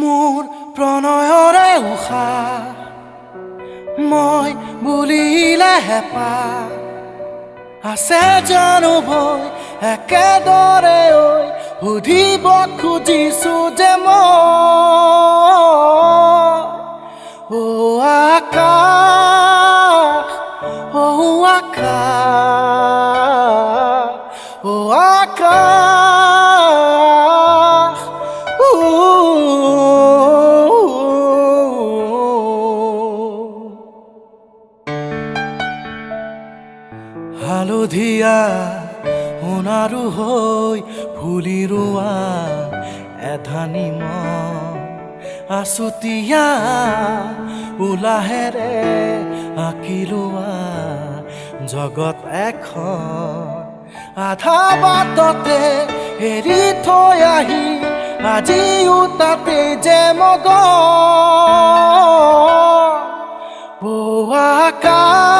মোৰ প্ৰণয়ৰে উশাহ মই বুলিলে হেঁপাহ আছে জানো ভয় একেদৰে ঐ সুধিব খুজিছো যে মই আকাশ আকাশ আকাশ হালধীয়া সোণাৰু হৈ ফুলি ৰোৱা এধানি মন আছুতীয়া উলাহেৰে আঁকি লোৱা জগত এখন আধা বাটতে এৰি থৈ আহি আজিও তাতে যে মগন আকাশ